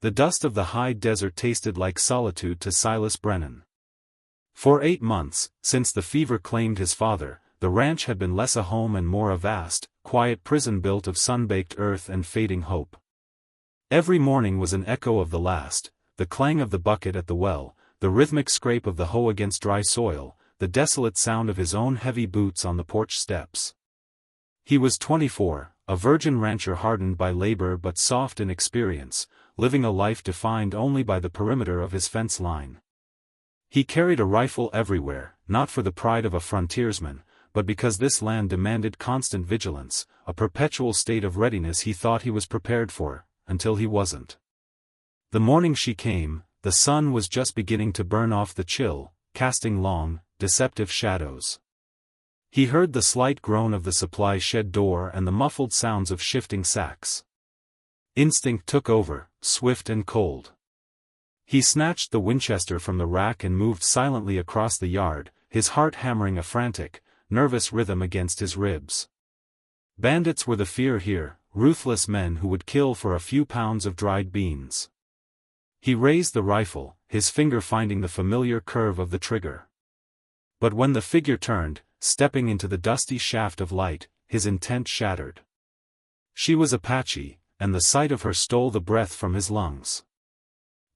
The dust of the high desert tasted like solitude to Silas Brennan. For 8 months, since the fever claimed his father, the ranch had been less a home and more a vast, quiet prison built of sun-baked earth and fading hope. Every morning was an echo of the last, the clang of the bucket at the well, the rhythmic scrape of the hoe against dry soil, the desolate sound of his own heavy boots on the porch steps. He was 24, a virgin rancher hardened by labor but soft in experience, living a life defined only by the perimeter of his fence line. He carried a rifle everywhere, not for the pride of a frontiersman, but because this land demanded constant vigilance, a perpetual state of readiness he thought he was prepared for, until he wasn't. The morning she came, the sun was just beginning to burn off the chill, casting long, deceptive shadows. He heard the slight groan of the supply shed door and the muffled sounds of shifting sacks. Instinct took over, swift and cold. He snatched the Winchester from the rack and moved silently across the yard, his heart hammering a frantic, nervous rhythm against his ribs. Bandits were the fear here, ruthless men who would kill for a few pounds of dried beans. He raised the rifle, his finger finding the familiar curve of the trigger. But when the figure turned, stepping into the dusty shaft of light, his intent shattered. She was Apache, and the sight of her stole the breath from his lungs.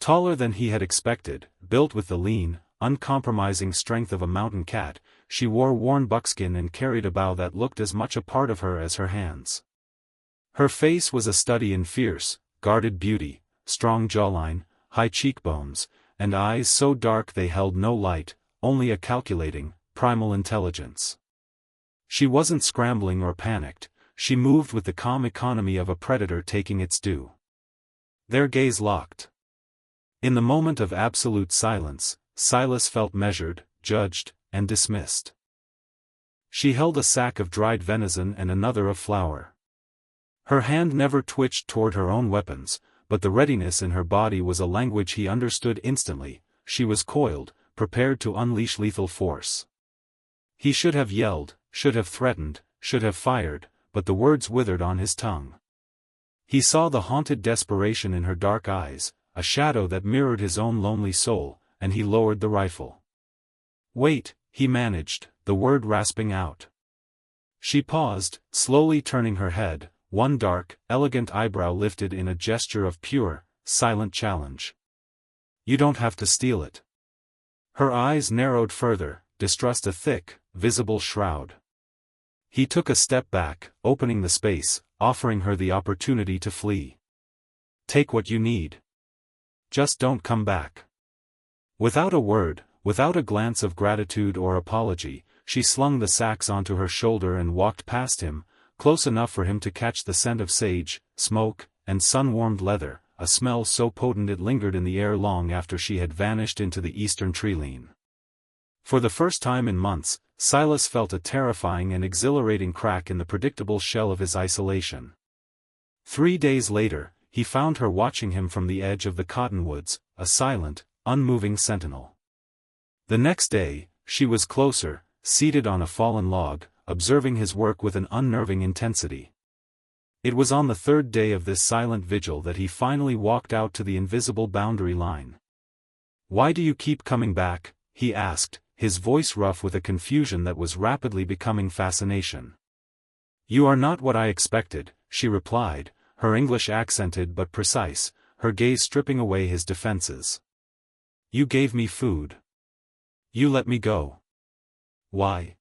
Taller than he had expected, built with the lean, uncompromising strength of a mountain cat, she wore worn buckskin and carried a bow that looked as much a part of her as her hands. Her face was a study in fierce, guarded beauty, strong jawline, high cheekbones, and eyes so dark they held no light, only a calculating, primal intelligence. She wasn't scrambling or panicked, she moved with the calm economy of a predator taking its due. Their gaze locked. In the moment of absolute silence, Silas felt measured, judged, and dismissed. She held a sack of dried venison and another of flour. Her hand never twitched toward her own weapons, but the readiness in her body was a language he understood instantly. She was coiled, prepared to unleash lethal force. He should have yelled, should have threatened, should have fired, but the words withered on his tongue. He saw the haunted desperation in her dark eyes, a shadow that mirrored his own lonely soul, and he lowered the rifle. "Wait," he managed, the word rasping out. She paused, slowly turning her head, one dark, elegant eyebrow lifted in a gesture of pure, silent challenge. "You don't have to steal it." Her eyes narrowed further, distrust a thick, visible shroud. He took a step back, opening the space, offering her the opportunity to flee. "Take what you need. Just don't come back." Without a word, without a glance of gratitude or apology, she slung the sacks onto her shoulder and walked past him, close enough for him to catch the scent of sage, smoke, and sun-warmed leather, a smell so potent it lingered in the air long after she had vanished into the eastern tree-line. For the first time in months, Silas felt a terrifying and exhilarating crack in the predictable shell of his isolation. 3 days later, he found her watching him from the edge of the cottonwoods, a silent, unmoving sentinel. The next day, she was closer, seated on a fallen log, observing his work with an unnerving intensity. It was on the 3rd day of this silent vigil that he finally walked out to the invisible boundary line. "Why do you keep coming back?" he asked, his voice rough with a confusion that was rapidly becoming fascination. "You are not what I expected," she replied, her English accented but precise, her gaze stripping away his defenses. "You gave me food. You let me go. Why?"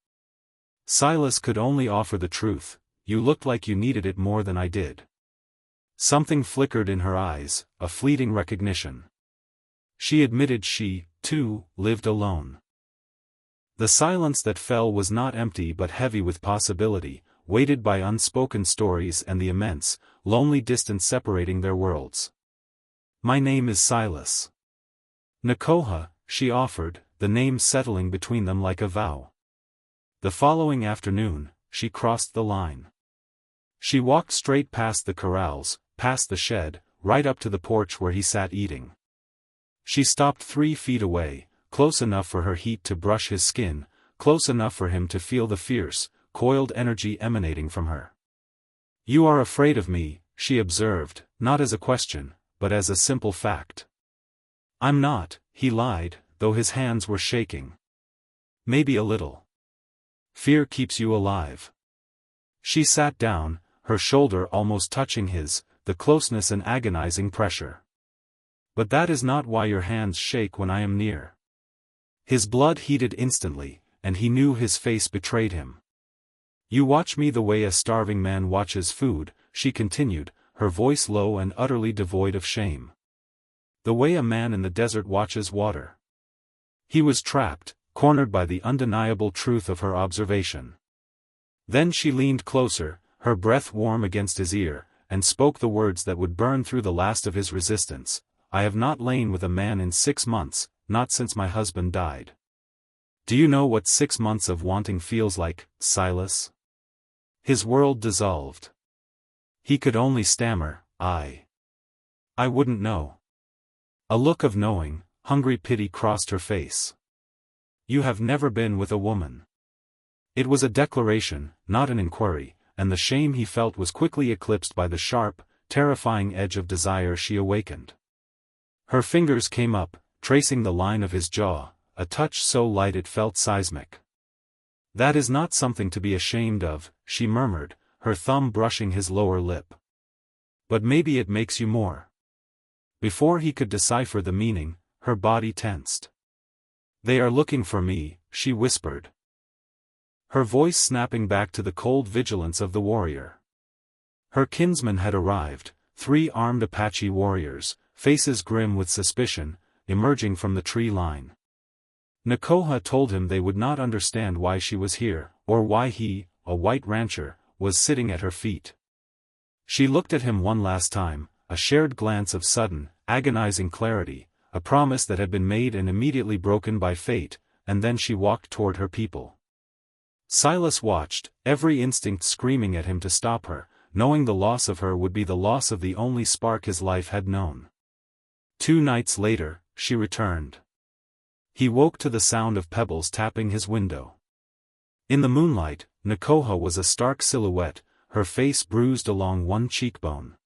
Silas could only offer the truth. "You looked like you needed it more than I did." Something flickered in her eyes, a fleeting recognition. She admitted she, too, lived alone. The silence that fell was not empty but heavy with possibility, weighted by unspoken stories and the immense, lonely distance separating their worlds. "My name is Silas." "Nakoha," she offered, the name settling between them like a vow. The following afternoon, she crossed the line. She walked straight past the corrals, past the shed, right up to the porch where he sat eating. She stopped 3 feet away, close enough for her heat to brush his skin, close enough for him to feel the fierce, coiled energy emanating from her. "You are afraid of me," she observed, not as a question, but as a simple fact. I'm not, he lied, though his hands were shaking. Maybe a little. Fear keeps you alive. She sat down, her shoulder almost touching his, the closeness an agonizing pressure. But that is not why your hands shake when I am near. His blood heated instantly, and he knew his face betrayed him. You watch me the way a starving man watches food, she continued, her voice low and utterly devoid of shame. The way a man in the desert watches water. He was trapped, cornered by the undeniable truth of her observation. Then she leaned closer, her breath warm against his ear, and spoke the words that would burn through the last of his resistance. I have not lain with a man in 6 months, not since my husband died. Do you know what 6 months of wanting feels like, Silas? His world dissolved. He could only stammer, I wouldn't know. A look of knowing, hungry pity crossed her face. You have never been with a woman. It was a declaration, not an inquiry, and the shame he felt was quickly eclipsed by the sharp, terrifying edge of desire she awakened. Her fingers came up, tracing the line of his jaw, a touch so light it felt seismic. That is not something to be ashamed of, she murmured, her thumb brushing his lower lip. But maybe it makes you more. Before he could decipher the meaning, her body tensed. They are looking for me, she whispered. Her voice snapping back to the cold vigilance of the warrior. Her kinsmen had arrived, 3 armed Apache warriors, faces grim with suspicion, emerging from the tree line. Nakoha told him they would not understand why she was here, or why he, a white rancher, was sitting at her feet. She looked at him one last time, a shared glance of sudden, agonizing clarity, a promise that had been made and immediately broken by fate, and then she walked toward her people. Silas watched, every instinct screaming at him to stop her, knowing the loss of her would be the loss of the only spark his life had known. 2 nights later, she returned. He woke to the sound of pebbles tapping his window. In the moonlight, Nakoha was a stark silhouette, her face bruised along one cheekbone.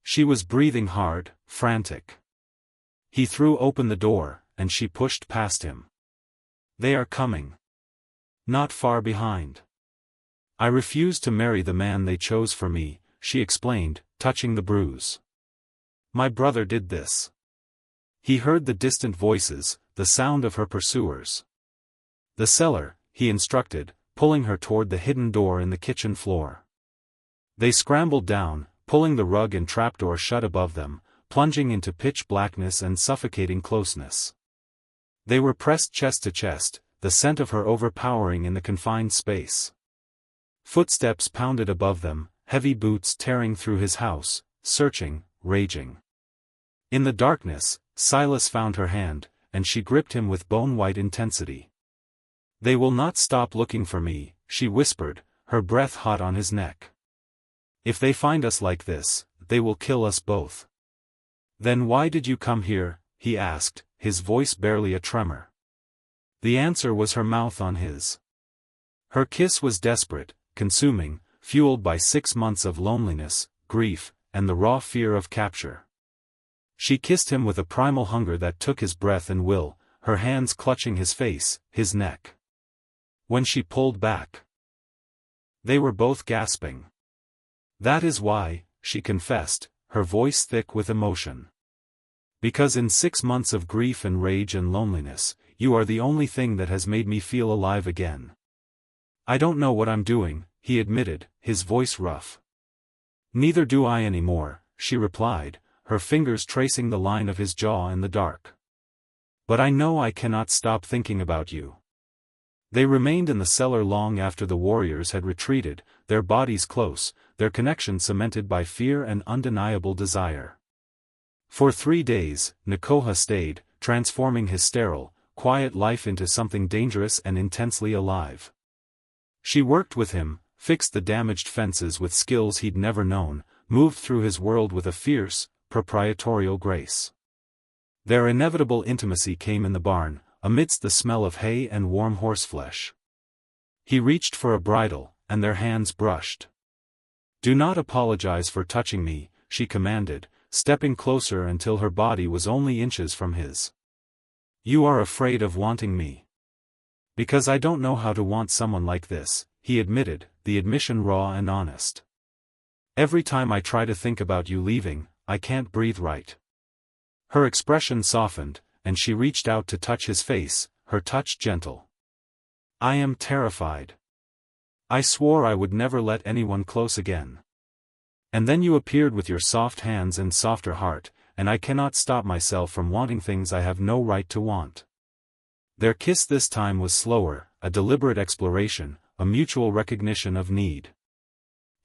She was breathing hard, frantic. He threw open the door, and she pushed past him. They are coming. Not far behind. I refused to marry the man they chose for me, she explained, touching the bruise. My brother did this. He heard the distant voices, the sound of her pursuers. The cellar, he instructed, pulling her toward the hidden door in the kitchen floor. They scrambled down, pulling the rug and trapdoor shut above them, plunging into pitch blackness and suffocating closeness. They were pressed chest to chest, the scent of her overpowering in the confined space. Footsteps pounded above them, heavy boots tearing through his house, searching, raging. In the darkness, Silas found her hand, and she gripped him with bone-white intensity. They will not stop looking for me, she whispered, her breath hot on his neck. If they find us like this, they will kill us both. Then why did you come here? He asked, his voice barely a tremor. The answer was her mouth on his. Her kiss was desperate, consuming, fueled by 6 months of loneliness, grief, and the raw fear of capture. She kissed him with a primal hunger that took his breath and will, her hands clutching his face, his neck. When she pulled back, they were both gasping. That is why, she confessed, her voice thick with emotion. Because in 6 months of grief and rage and loneliness, you are the only thing that has made me feel alive again. I don't know what I'm doing, he admitted, his voice rough. Neither do I anymore, she replied, her fingers tracing the line of his jaw in the dark. But I know I cannot stop thinking about you. They remained in the cellar long after the warriors had retreated, their bodies close, their connection cemented by fear and undeniable desire. For 3 days, Nakoha stayed, transforming his sterile, quiet life into something dangerous and intensely alive. She worked with him, fixed the damaged fences with skills he'd never known, moved through his world with a fierce, proprietorial grace. Their inevitable intimacy came in the barn, amidst the smell of hay and warm horseflesh. He reached for a bridle, and their hands brushed. Do not apologize for touching me, she commanded, stepping closer until her body was only inches from his. "You are afraid of wanting me." "Because I don't know how to want someone like this," he admitted, the admission raw and honest. "Every time I try to think about you leaving, I can't breathe right." Her expression softened, and she reached out to touch his face, her touch gentle. "I am terrified. I swore I would never let anyone close again. And then you appeared with your soft hands and softer heart, and I cannot stop myself from wanting things I have no right to want." Their kiss this time was slower, a deliberate exploration, a mutual recognition of need.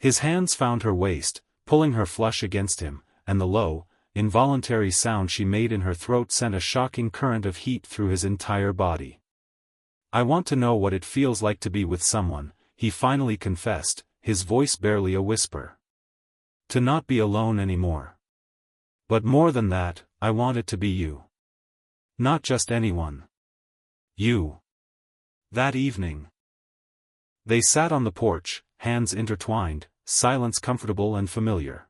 His hands found her waist, pulling her flush against him, and the low, involuntary sound she made in her throat sent a shocking current of heat through his entire body. "I want to know what it feels like to be with someone," he finally confessed, his voice barely a whisper. "To not be alone anymore. But more than that, I want it to be you. Not just anyone. You." That evening, they sat on the porch, hands intertwined, silence comfortable and familiar.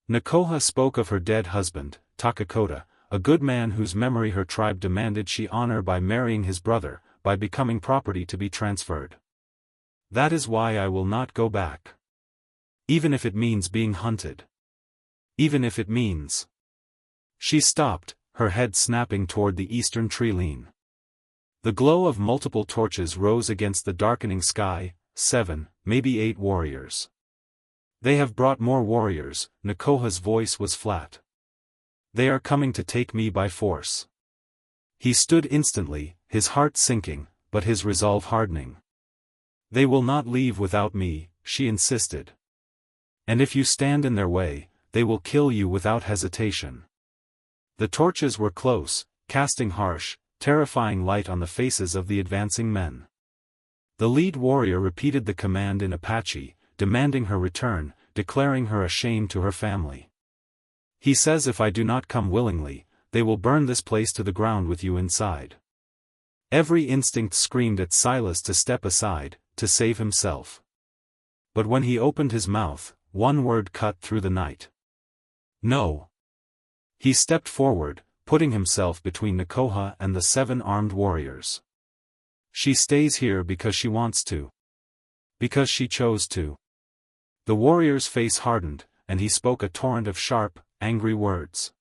Nakoha spoke of her dead husband, Takakota, a good man whose memory her tribe demanded she honor by marrying his brother, by becoming property to be transferred. "That is why I will not go back. Even if it means being hunted. Even if it means—" She stopped, her head snapping toward the eastern tree line. The glow of multiple torches rose against the darkening sky, 7, maybe 8 warriors. "They have brought more warriors," Nakoha's voice was flat. "They are coming to take me by force." He stood instantly, his heart sinking, but his resolve hardening. "They will not leave without me," she insisted. "And if you stand in their way, they will kill you without hesitation." The torches were close, casting harsh, terrifying light on the faces of the advancing men. The lead warrior repeated the command in Apache, demanding her return, declaring her a shame to her family. "He says if I do not come willingly, they will burn this place to the ground with you inside." Every instinct screamed at Silas to step aside, to save himself. But when he opened his mouth, one word cut through the night. "No." He stepped forward, putting himself between Nakoha and the 7 armed warriors. "She stays here because she wants to. Because she chose to." The warrior's face hardened, and he spoke a torrent of sharp, angry words.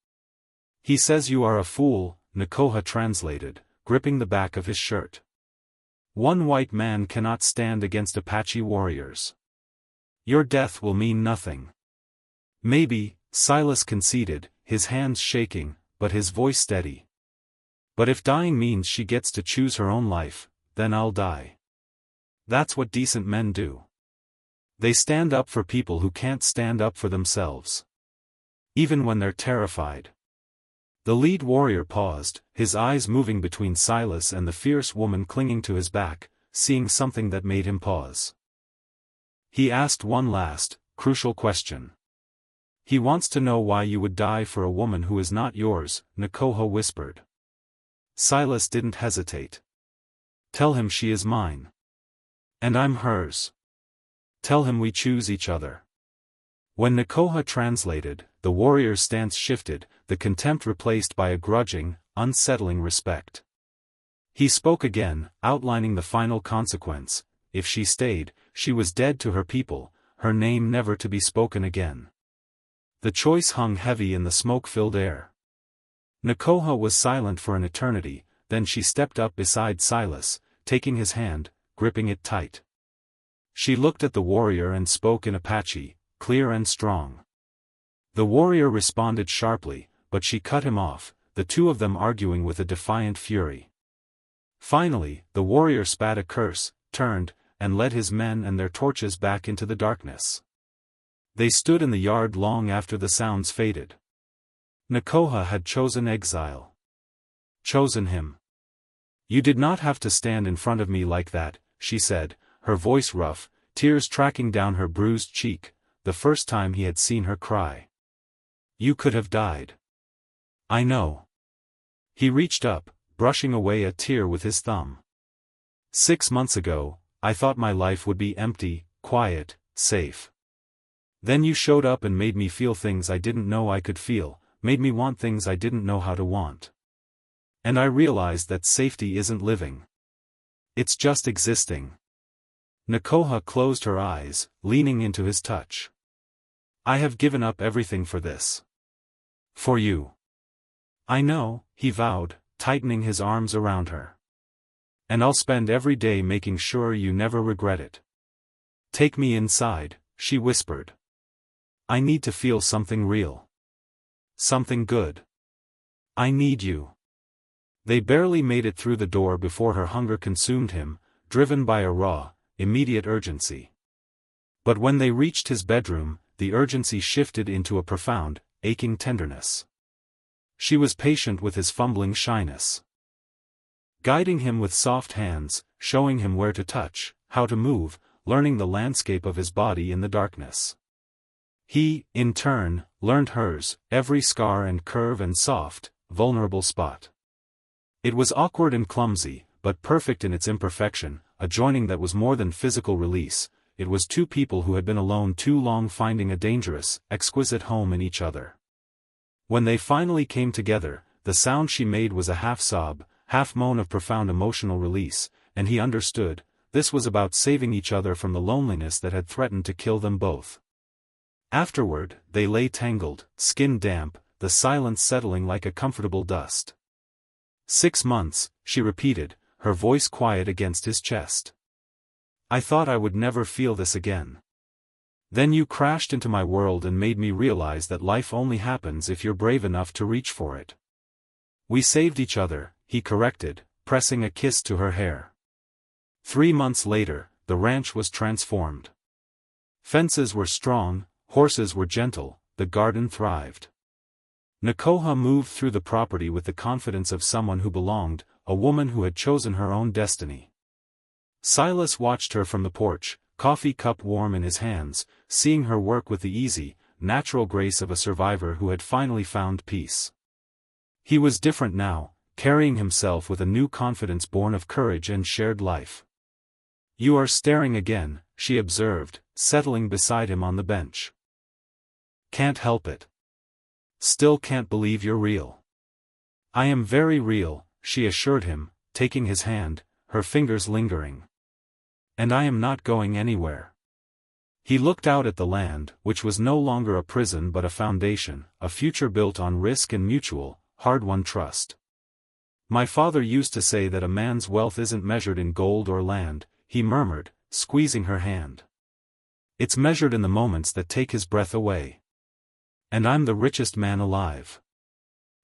"He says you are a fool," Nakoha translated, gripping the back of his shirt. "One white man cannot stand against Apache warriors. Your death will mean nothing." "Maybe," Silas conceded, his hands shaking, but his voice steady. "But if dying means she gets to choose her own life, then I'll die. That's what decent men do. They stand up for people who can't stand up for themselves. Even when they're terrified." The lead warrior paused, his eyes moving between Silas and the fierce woman clinging to his back, seeing something that made him pause. He asked one last, crucial question. "He wants to know why you would die for a woman who is not yours," Nakoha whispered. Silas didn't hesitate. "Tell him she is mine. And I'm hers. Tell him we choose each other." When Nakoha translated, the warrior's stance shifted, the contempt replaced by a grudging, unsettling respect. He spoke again, outlining the final consequence: if she stayed, she was dead to her people, her name never to be spoken again. The choice hung heavy in the smoke-filled air. Nakoha was silent for an eternity, then she stepped up beside Silas, taking his hand, gripping it tight. She looked at the warrior and spoke in Apache, clear and strong. The warrior responded sharply, but she cut him off, the two of them arguing with a defiant fury. Finally, the warrior spat a curse, turned, and led his men and their torches back into the darkness. They stood in the yard long after the sounds faded. Nakoha had chosen exile. Chosen him. "You did not have to stand in front of me like that," she said, her voice rough, tears tracking down her bruised cheek, the first time he had seen her cry. "You could have died. I know." He reached up, brushing away a tear with his thumb. 6 months ago, I thought my life would be empty, quiet, safe. Then you showed up and made me feel things I didn't know I could feel, made me want things I didn't know how to want. And I realized that safety isn't living. It's just existing. Nakoha closed her eyes, leaning into his touch. I have given up everything for this. For you. I know, he vowed, tightening his arms around her. And I'll spend every day making sure you never regret it. Take me inside, she whispered. I need to feel something real. Something good. I need you. They barely made it through the door before her hunger consumed him, driven by a raw, immediate urgency. But when they reached his bedroom, the urgency shifted into a profound, aching tenderness. She was patient with his fumbling shyness. Guiding him with soft hands, showing him where to touch, how to move, learning the landscape of his body in the darkness. He, in turn, learned hers, every scar and curve and soft, vulnerable spot. It was awkward and clumsy, but perfect in its imperfection, a joining that was more than physical release. It was two people who had been alone too long finding a dangerous, exquisite home in each other. When they finally came together, the sound she made was a half-sob, half-moan of profound emotional release, and he understood, this was about saving each other from the loneliness that had threatened to kill them both. Afterward, they lay tangled, skin damp, the silence settling like a comfortable dust. 6 months, she repeated, her voice quiet against his chest. I thought I would never feel this again. Then you crashed into my world and made me realize that life only happens if you're brave enough to reach for it. We saved each other, he corrected, pressing a kiss to her hair. 3 months later, the ranch was transformed. Fences were strong, horses were gentle, the garden thrived. Nakoha moved through the property with the confidence of someone who belonged, a woman who had chosen her own destiny. Silas watched her from the porch, coffee cup warm in his hands, seeing her work with the easy, natural grace of a survivor who had finally found peace. He was different now, carrying himself with a new confidence born of courage and shared life. You are staring again, she observed, settling beside him on the bench. Can't help it. Still can't believe you're real. I am very real, she assured him, taking his hand, her fingers lingering. And I am not going anywhere. He looked out at the land, which was no longer a prison but a foundation, a future built on risk and mutual, hard-won trust. My father used to say that a man's wealth isn't measured in gold or land, he murmured, squeezing her hand. It's measured in the moments that take his breath away. And I'm the richest man alive.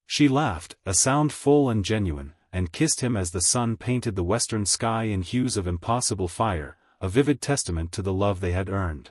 She laughed, a sound full and genuine, and kissed him as the sun painted the western sky in hues of impossible fire, a vivid testament to the love they had earned.